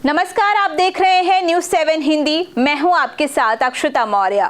नमस्कार, आप देख रहे हैं न्यूज़ 7 हिंदी। मैं हूं आपके साथ अक्षता मौर्य।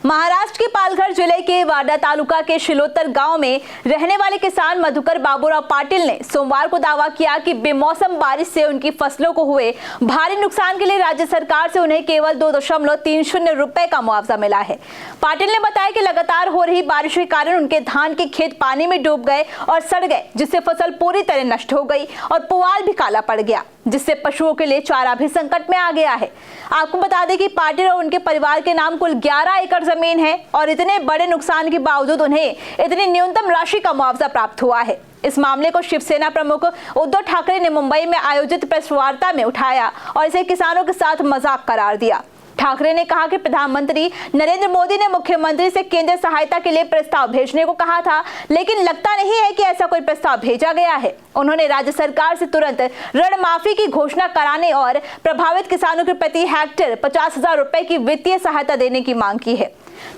महाराष्ट्र के पालघर जिले के वाडा तालुका के शिलोत्तर गांव में रहने वाले किसान मधुकर बाबूराव पाटिल ने सोमवार को दावा किया कि बेमौसम बारिश से उनकी फसलों को हुए भारी नुकसान के लिए राज्य सरकार से उन्हें केवल 2.30 रुपए का मुआवजा मिला है। पाटिल ने बताया कि लगातार हो रही बारिश के कारण उनके धान के खेत पानी में डूब गए और सड़ गए, जिससे फसल पूरी तरह नष्ट हो गई और पुआल भी काला पड़ गया, जिससे पशुओं के लिए चारा भी संकट में आ गया है। आपको बता दें कि पाटिल और उनके परिवार के नाम कुल 11 एकड़ जमीन है और इतने बड़े नुकसान के बावजूद उन्हें इतनी न्यूनतम राशि का मुआवजा प्राप्त हुआ है। इस मामले को शिवसेना प्रमुख उद्धव ठाकरे ने मुंबई में आयोजित प्रेस वार्ता में उठाया और इसे किसानों के साथ मजाक करार दिया। ठाकरे ने कहा कि प्रधानमंत्री नरेंद्र मोदी ने मुख्यमंत्री से केंद्रीय सहायता के लिए प्रस्ताव भेजने को कहा था, लेकिन लगता नहीं है कि ऐसा कोई प्रस्ताव भेजा गया है। उन्होंने राज्य सरकार से तुरंत ऋण माफी की घोषणा कराने और प्रभावित किसानों के प्रति हेक्टेयर 50,000 रुपए की वित्तीय सहायता देने की मांग की है।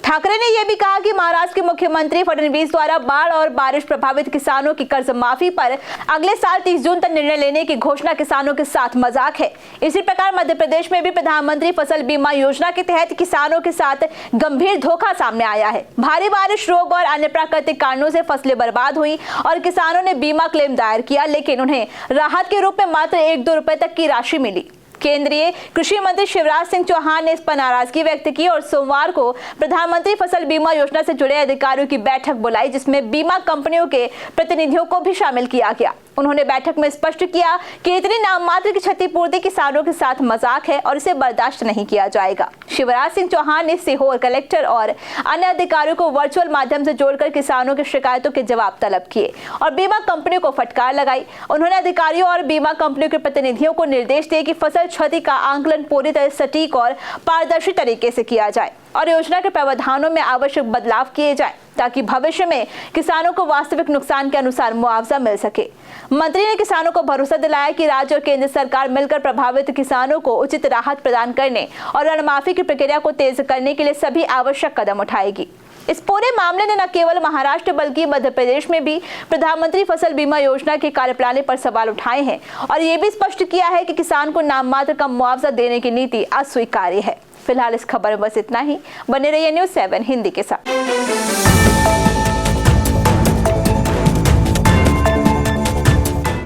ठाकरे ने यह भी कहा कि महाराष्ट्र के मुख्यमंत्री फडणवीस द्वारा बाढ़ और बारिश प्रभावित किसानों की कर्ज माफी पर अगले साल 30 जून तक निर्णय लेने की घोषणा किसानों के साथ मजाक है। इसी प्रकार मध्य प्रदेश में भी प्रधानमंत्री फसल बीमा योजना के तहत किसानों के साथ गंभीर धोखा सामने आया है। भारी बारिश, रोग और अन्य प्राकृतिक कारणों से फसलें बर्बाद हुई और किसानों ने बीमा क्लेम दायर किया, लेकिन उन्हें राहत के रूप में मात्र 1-2 रुपए तक की राशि मिली। केंद्रीय कृषि मंत्री शिवराज सिंह चौहान ने इस पर नाराजगी व्यक्त की और सोमवार को प्रधानमंत्री फसल बीमा योजना से जुड़े अधिकारियों की बैठक बुलाई, जिसमें बीमा कंपनियों के प्रतिनिधियों को भी शामिल किया गया। उन्होंने बैठक में स्पष्ट किया कि इतनी नाममात्र की क्षतिपूर्ति किसानों के साथ मजाक है और इसे बर्दाश्त नहीं किया जाएगा। शिवराज सिंह चौहान ने सीहोर कलेक्टर और अन्य अधिकारियों को वर्चुअल माध्यम से जोड़कर किसानों की शिकायतों के जवाब तलब किए और बीमा कंपनियों को फटकार लगाई। उन्होंने अधिकारियों और बीमा कंपनियों के प्रतिनिधियों को निर्देश दिए कि फसल क्षति का आंकलन पूरी तरह सटीक और पारदर्शी तरीके से किया जाए और योजना के प्रावधानों में आवश्यक बदलाव किए जाए, ताकि भविष्य में किसानों को वास्तविक नुकसान के अनुसार मुआवजा मिल सके। मंत्री ने किसानों को भरोसा दिलाया कि राज्य और केंद्र सरकार मिलकर प्रभावित किसानों को उचित राहत प्रदान करने और ऋण माफी की प्रक्रिया को तेज करने के लिए सभी आवश्यक कदम उठाएगी। इस पूरे मामले ने न केवल महाराष्ट्र बल्कि मध्य प्रदेश में भी प्रधानमंत्री फसल बीमा योजना की कार्यप्रणाली पर सवाल उठाए हैं और ये भी स्पष्ट किया है कि किसान को नाममात्र का मुआवजा देने की नीति अस्वीकार्य है। फिलहाल इस खबर में बस इतना ही। बने रहिए न्यूज़ 7 हिंदी के साथ।